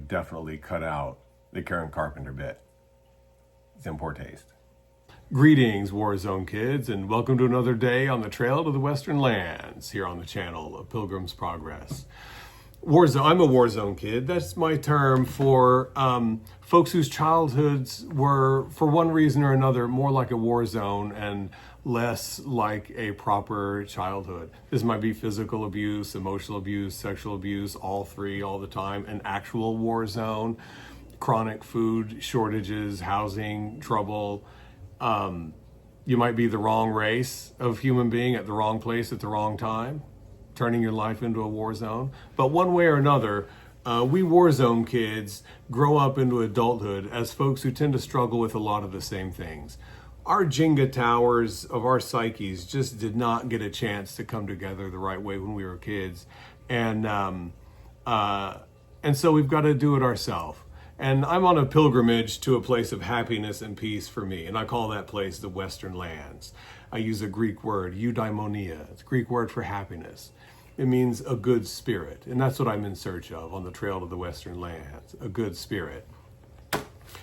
would definitely cut out the Karen Carpenter bit. It's in poor taste. Greetings, Warzone kids, and welcome to another day on the trail to the Western Lands here on the channel of Pilgrim's Progress. Warzone, I'm a Warzone kid. That's my term for folks whose childhoods were, for one reason or another, more like a war zone and less like a proper childhood. This might be physical abuse, emotional abuse, sexual abuse, all three all the time, an actual war zone, chronic food shortages, housing trouble. You might be the wrong race of human being at the wrong place at the wrong time, turning your life into a war zone. But one way or another, we war zone kids grow up into adulthood as folks who tend to struggle with a lot of the same things. Our Jenga towers of our psyches just did not get a chance to come together the right way when we were kids. And so we've got to do it ourselves. And I'm on a pilgrimage to a place of happiness and peace for me. And I call that place the Western Lands. I use a Greek word, eudaimonia. It's a Greek word for happiness. It means a good spirit. And that's what I'm in search of on the trail to the Western Lands, a good spirit.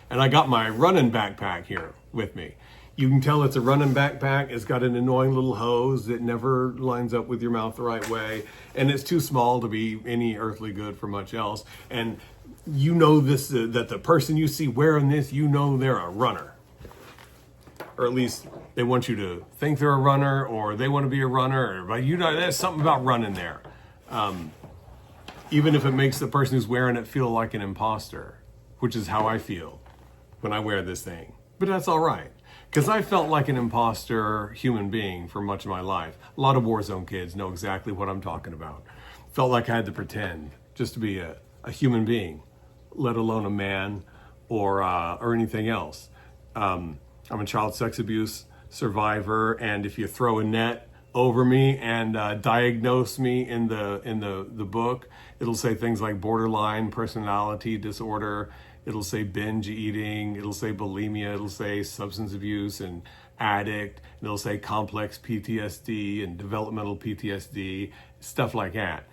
And I got my running backpack here with me. You can tell it's a running backpack. It's got an annoying little hose that never lines up with your mouth the right way. And it's too small to be any earthly good for much else. And you know this, that the person you see wearing this, you know they're a runner. Or at least they want you to think they're a runner, or they want to be a runner. But you know, there's something about running there. Even if it makes the person who's wearing it feel like an imposter, which is how I feel when I wear this thing. But that's all right. Because I felt like an imposter human being for much of my life. A lot of Warzone kids know exactly what I'm talking about. Felt like I had to pretend just to be a human being, let alone a man or anything else. I'm a child sex abuse survivor, and if you throw a net over me and diagnose me in the book, it'll say things like borderline personality disorder. It'll say binge eating, it'll say bulimia, it'll say substance abuse and addict, and it'll say complex PTSD and developmental PTSD, stuff like that.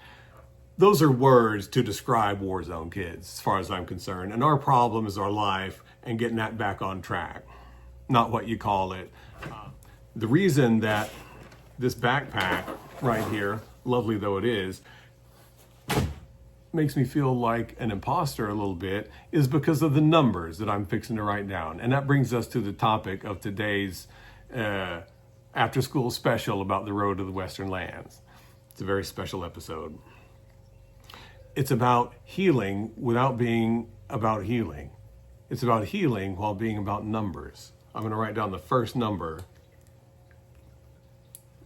Those are words to describe war zone kids, as far as I'm concerned. And our problem is our life and getting that back on track, not what you call it. The reason that this backpack right here, lovely though it is, makes me feel like an imposter a little bit is because of the numbers that I'm fixing to write down. And that brings us to the topic of today's after school special about the road to the Western Lands. It's a very special episode. It's about healing without being about healing. It's about healing while being about numbers. I'm going to write down the first number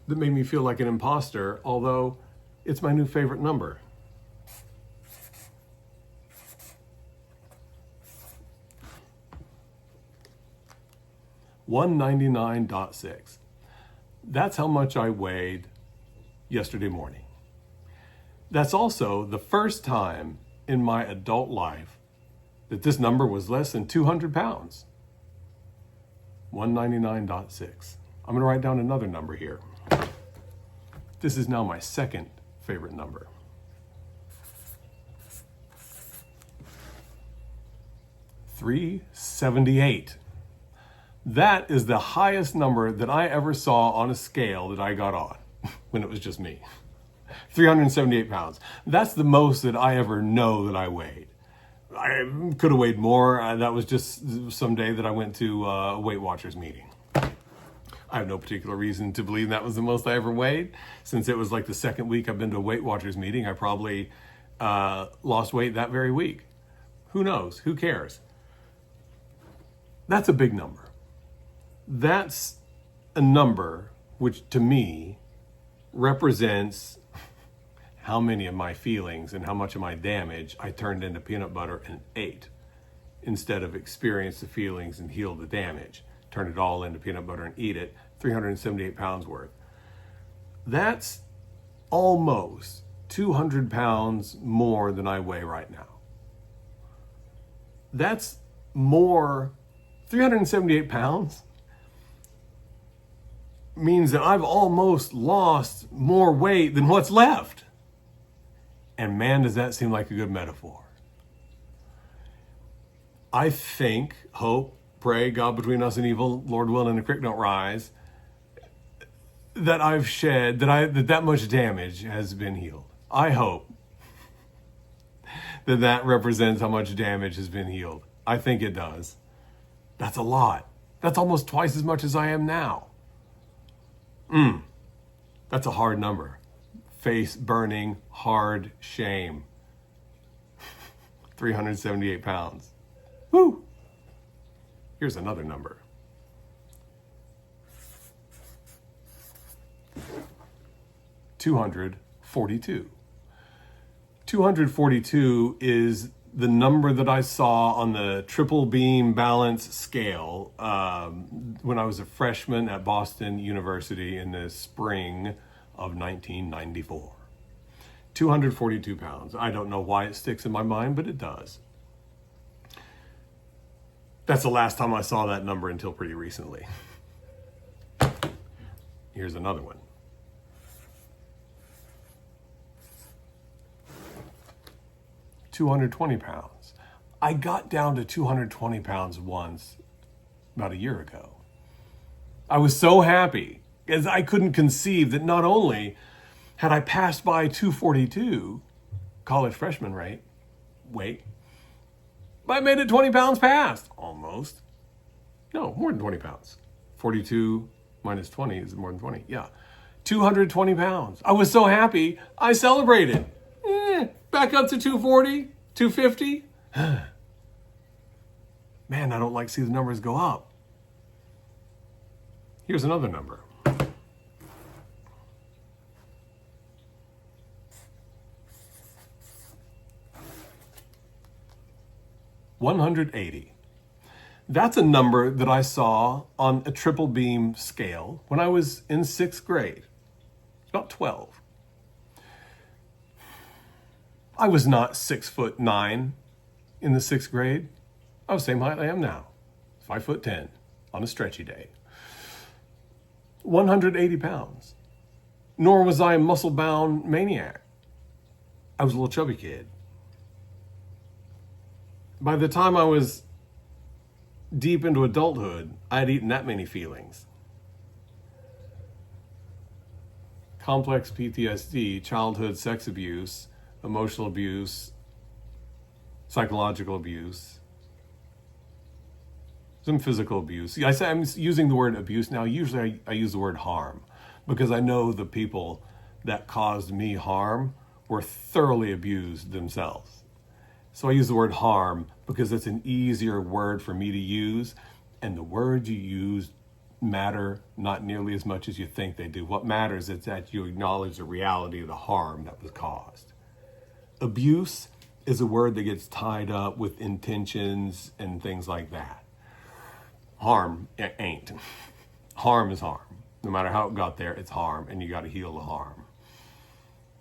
that made me feel like an imposter, although it's my new favorite number. 199.6. That's how much I weighed yesterday morning. That's also the first time in my adult life that this number was less than 200 pounds. 199.6. I'm going to write down another number here. This is now my second favorite number. 378. That is the highest number that I ever saw on a scale that I got on when it was just me. 378 pounds. That's the most that I ever know that I weighed. I could have weighed more. That was just some day that I went to a Weight Watchers meeting. I have no particular reason to believe that was the most I ever weighed. Since it was like the second week I've been to a Weight Watchers meeting, I probably lost weight that very week. Who knows? Who cares? That's a big number. That's a number which to me represents how many of my feelings and how much of my damage I turned into peanut butter and ate, instead of experience the feelings and heal the damage. Turn it all into peanut butter and eat it, 378 pounds worth. That's almost 200 pounds more than I weigh right now. That's more, 378 pounds means that I've almost lost more weight than what's left. And man, does that seem like a good metaphor. I think, hope, pray, God between us and evil, Lord willing, the creek don't rise, that I've shed, that much damage has been healed. I hope that represents how much damage has been healed. I think it does. That's a lot. That's almost twice as much as I am now. That's a hard number. Face burning, hard shame. 378 pounds. Woo! Here's another number. 242. 242 is the number that I saw on the triple beam balance scale when I was a freshman at Boston University in the spring of 1994. 242 pounds. I don't know why it sticks in my mind, but it does. That's the last time I saw that number until pretty recently. Here's another one. 220 pounds. I got down to 220 pounds once about a year ago. I was so happy as I couldn't conceive that not only had I passed by 242, college freshman weight, but I made it 20 pounds past, almost. No, more than 20 pounds. 42 minus 20 is more than 20, yeah. 220 pounds. I was so happy, I celebrated. Back up to 240, 250. Man, I don't like to see the numbers go up. Here's another number. 180. That's a number that I saw on a triple beam scale when I was in 6th grade, about 12. I was not 6'9" in the 6th grade. I was the same height I am now, 5'10" on a stretchy day. 180 pounds. Nor was I a muscle-bound maniac. I was a little chubby kid. By the time I was deep into adulthood, I had eaten that many feelings. Complex PTSD, childhood sex abuse, emotional abuse, psychological abuse, some physical abuse. I'm using the word abuse now. Usually I use the word harm because I know the people that caused me harm were thoroughly abused themselves. So I use the word harm because it's an easier word for me to use, and the words you use matter not nearly as much as you think they do. What matters is that you acknowledge the reality of the harm that was caused. Abuse is a word that gets tied up with intentions and things like that. Harm ain't. Harm is harm. No matter how it got there, it's harm, and you got to heal the harm.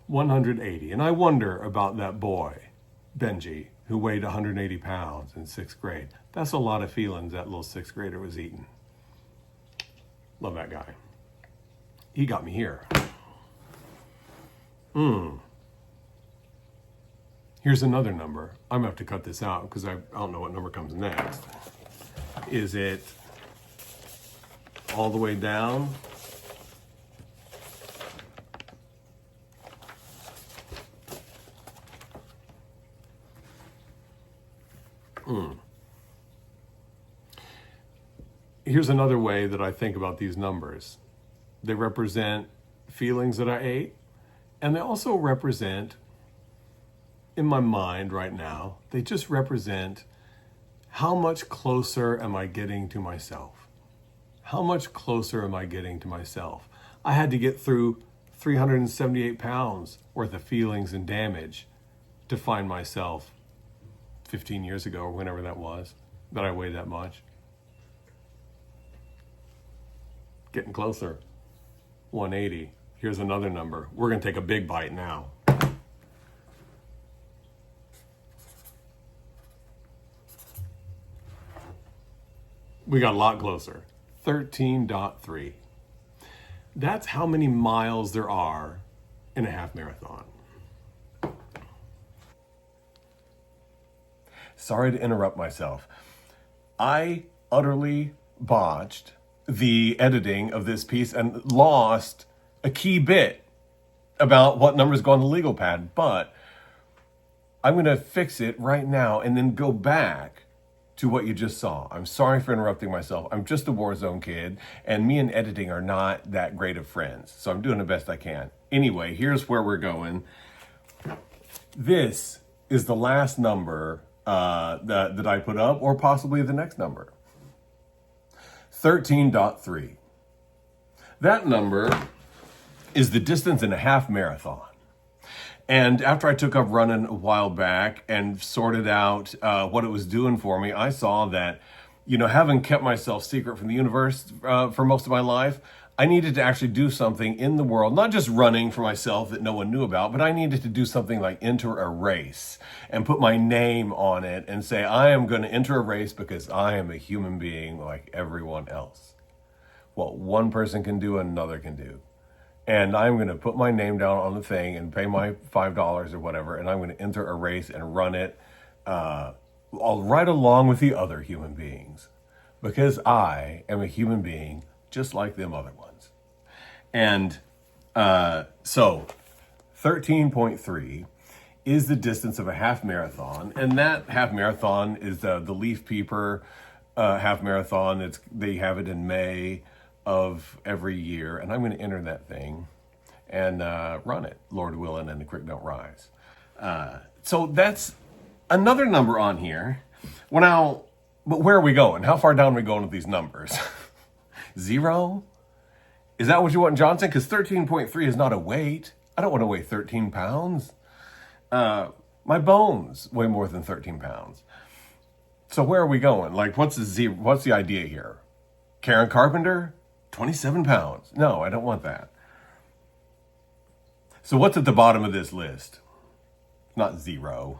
180. And I wonder about that boy, Benji, who weighed 180 pounds in 6th grade. That's a lot of feelings that little 6th grader was eating. Love that guy. He got me here. Here's another number. I'm gonna have to cut this out because I don't know what number comes next. Is it all the way down? Here's another way that I think about these numbers. They represent feelings that I ate, and they also represent, in my mind right now, they just represent how much closer am I getting to myself? How much closer am I getting to myself? I had to get through 378 pounds worth of feelings and damage to find myself 15 years ago or whenever that was, that I weighed that much. Getting closer. 180. Here's another number. We're going to take a big bite now. We got a lot closer. 13.3. That's how many miles there are in a half marathon. Sorry to interrupt myself. I utterly botched the editing of this piece and lost a key bit about what numbers go on the legal pad, but I'm going to fix it right now and then go back to what you just saw. I'm sorry for interrupting myself. I'm just a Warzone kid, and me and editing are not that great of friends, so I'm doing the best I can. Anyway, here's where we're going. This is the last number that I put up, or possibly the next number. 13.3. That number is the distance in a half marathon. And after I took up running a while back and sorted out what it was doing for me, I saw that, having kept myself secret from the universe for most of my life, I needed to actually do something in the world, not just running for myself that no one knew about, but I needed to do something like enter a race and put my name on it and say, I am going to enter a race because I am a human being like everyone else. What one person can do, another can do. And I'm going to put my name down on the thing and pay my $5 or whatever, and I'm going to enter a race and run it right along with the other human beings, because I am a human being just like them other ones. And so 13.3 is the distance of a half marathon, and that half marathon is the Leaf Peeper half marathon. They have it in May of every year, and I'm going to enter that thing and run it, Lord willing, and the creek don't rise. So that's another number on here. Well, now, but where are we going? How far down are we going with these numbers? 0? Is that what you want, Johnson? Because 13.3 is not a weight. I don't want to weigh 13 pounds. My bones weigh more than 13 pounds. So where are we going? Like, what's the idea here? Karen Carpenter? 27 pounds. No, I don't want that. So what's at the bottom of this list? Not 0.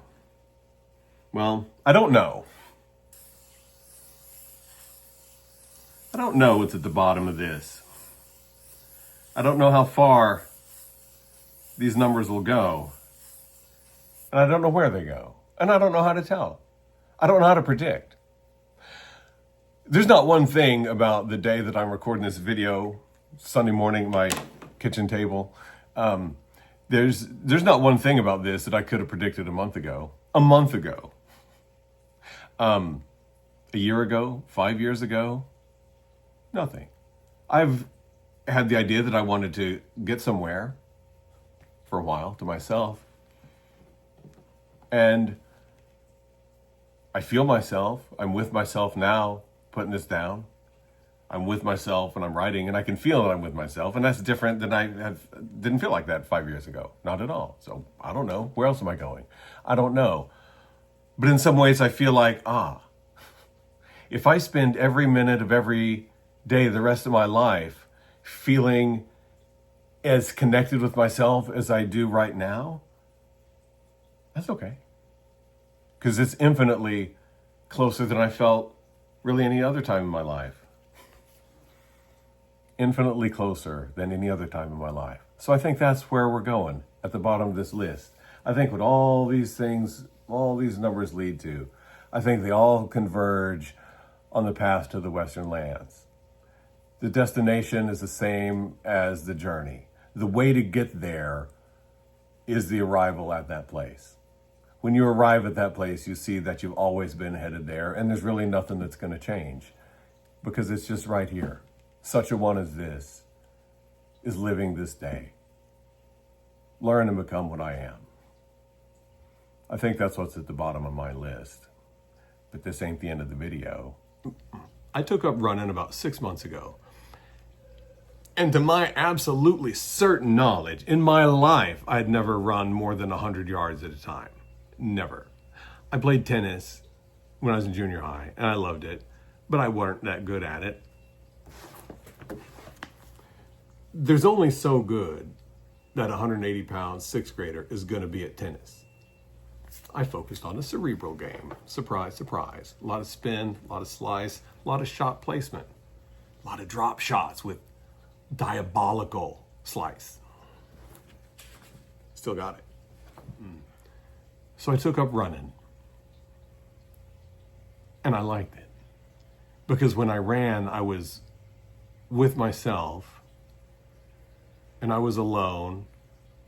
Well, I don't know. I don't know what's at the bottom of this. I don't know how far these numbers will go. And I don't know where they go. And I don't know how to tell. I don't know how to predict. There's not one thing about the day that I'm recording this video, Sunday morning at my kitchen table. There's not one thing about this that I could have predicted a month ago. A month ago. A year ago, 5 years ago, nothing. I've had the idea that I wanted to get somewhere for a while to myself. And I feel myself. I'm with myself now, putting this down. I'm with myself when I'm writing, and I can feel that I'm with myself, and that's different than didn't feel like that 5 years ago. Not at all. So I don't know. Where else am I going? I don't know. But in some ways I feel like, if I spend every minute of every day the rest of my life feeling as connected with myself as I do right now, that's okay. Because it's infinitely closer than I felt really any other time in my life. Infinitely closer than any other time in my life. So I think that's where we're going at the bottom of this list. I think what all these things, all these numbers lead to, I think they all converge on the path to the Western lands. The destination is the same as the journey. The way to get there is the arrival at that place. When you arrive at that place, you see that you've always been headed there, and there's really nothing that's going to change because it's just right here. Such a one as this is living this day. Learn and become what I am. I think that's what's at the bottom of my list. But this ain't the end of the video. I took up running about 6 months ago. And to my absolutely certain knowledge, in my life, I'd never run more than 100 yards at a time. Never. I played tennis when I was in junior high, and I loved it, but I weren't that good at it. There's only so good that 180-pound sixth grader is going to be at tennis. I focused on the cerebral game. Surprise, surprise. A lot of spin, a lot of slice, a lot of shot placement, a lot of drop shots with diabolical slice. Still got it. So I took up running. And I liked it. Because when I ran, I was with myself and I was alone.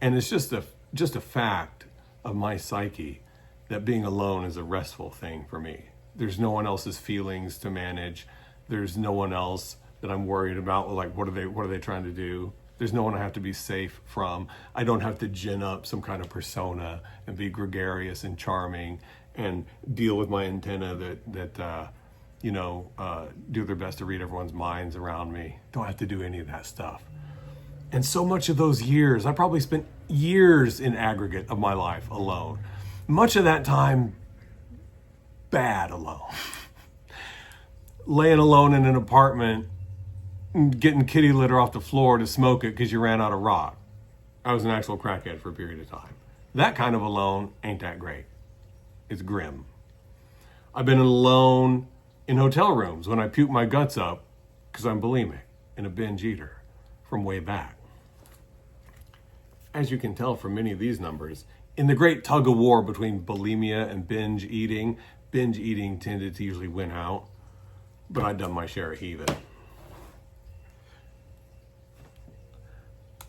And it's just a fact of my psyche that being alone is a restful thing for me. There's no one else's feelings to manage. There's no one else that I'm worried about. Like, what are they trying to do? There's no one I have to be safe from. I don't have to gin up some kind of persona and be gregarious and charming and deal with my antenna that do their best to read everyone's minds around me. Don't have to do any of that stuff. And so much of those years, I probably spent years in aggregate of my life alone. Much of that time, bad alone. Laying alone in an apartment, getting kitty litter off the floor to smoke it because you ran out of rock. I was an actual crackhead for a period of time. That kind of alone ain't that great. It's grim. I've been alone in hotel rooms when I puke my guts up because I'm bulimic and a binge eater from way back. As you can tell from many of these numbers, in the great tug of war between bulimia and binge eating tended to usually win out, but I'd done my share of heaving.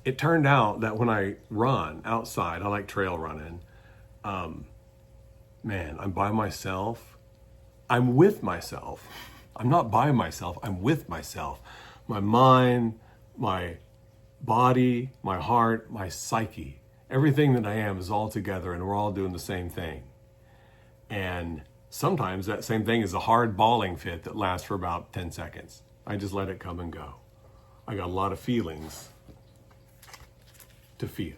It turned out that when I run outside, I like trail running, I'm by myself. I'm with myself. I'm not by myself, I'm with myself. My mind, my body, my heart, my psyche, everything that I am is all together and we're all doing the same thing. And sometimes that same thing is a hard bawling fit that lasts for about 10 seconds. I just let it come and go. I got a lot of feelings to feel.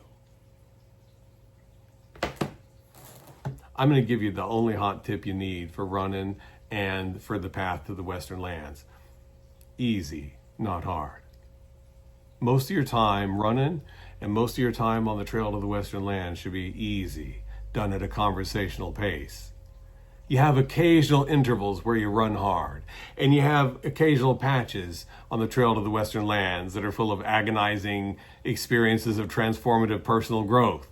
I'm going to give you the only hot tip you need for running and for the path to the Western Lands. Easy, not hard. Most of your time running and most of your time on the trail to the Western Lands should be easy, done at a conversational pace. You have occasional intervals where you run hard, and you have occasional patches on the trail to the Western Lands that are full of agonizing experiences of transformative personal growth.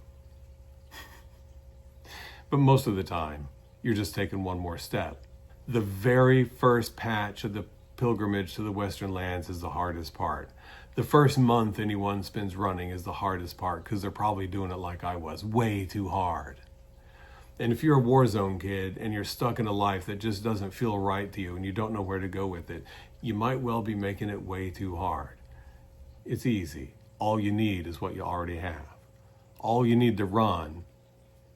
But most of the time, you're just taking one more step. The very first patch of the pilgrimage to the Western Lands is the hardest part. The first month anyone spends running is the hardest part because they're probably doing it like I was, way too hard. And if you're a war zone kid and you're stuck in a life that just doesn't feel right to you and you don't know where to go with it, you might well be making it way too hard. It's easy. All you need is what you already have. All you need to run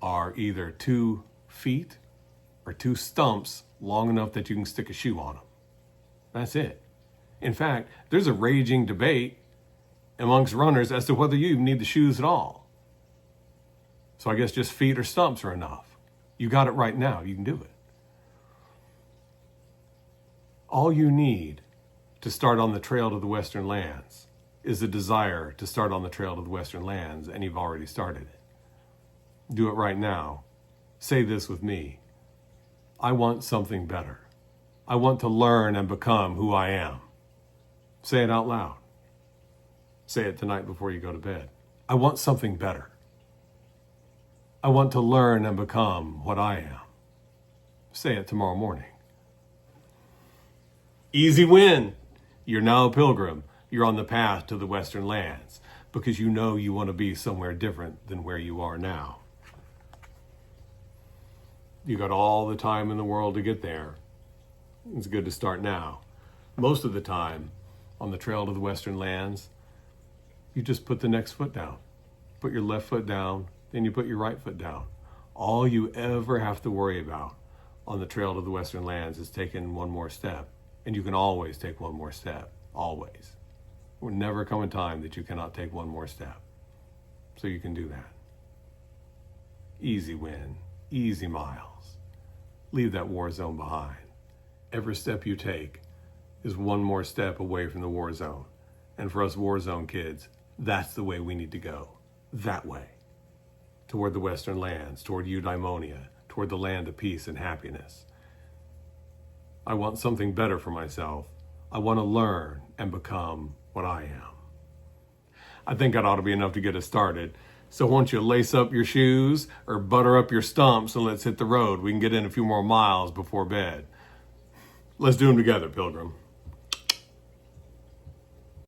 are either 2 feet or 2 stumps long enough that you can stick a shoe on them. That's it. In fact, there's a raging debate amongst runners as to whether you even need the shoes at all. So I guess just feet or stumps are enough. You got it right now. You can do it. All you need to start on the trail to the Western Lands is a desire to start on the trail to the Western Lands, and you've already started it. Do it right now. Say this with me. I want something better. I want to learn and become who I am. Say it out loud. Say it tonight before you go to bed. I want something better. I want to learn and become what I am. Say it tomorrow morning. Easy win. You're now a pilgrim. You're on the path to the Western Lands because you know you want to be somewhere different than where you are now. You got all the time in the world to get there. It's good to start now. Most of the time, on the trail to the Western Lands, you just put the next foot down. Put your left foot down, then you put your right foot down. All you ever have to worry about on the trail to the Western Lands is taking one more step. And you can always take one more step, always. There will never come a time that you cannot take one more step. So you can do that. Easy win, easy miles. Leave that war zone behind. Every step you take is one more step away from the war zone. And for us war zone kids, that's the way we need to go. That way. Toward the Western Lands, toward eudaimonia, toward the land of peace and happiness. I want something better for myself. I want to learn and become what I am. I think that ought to be enough to get us started. So won't you lace up your shoes or butter up your stumps and let's hit the road. We can get in a few more miles before bed. Let's do them together, Pilgrim.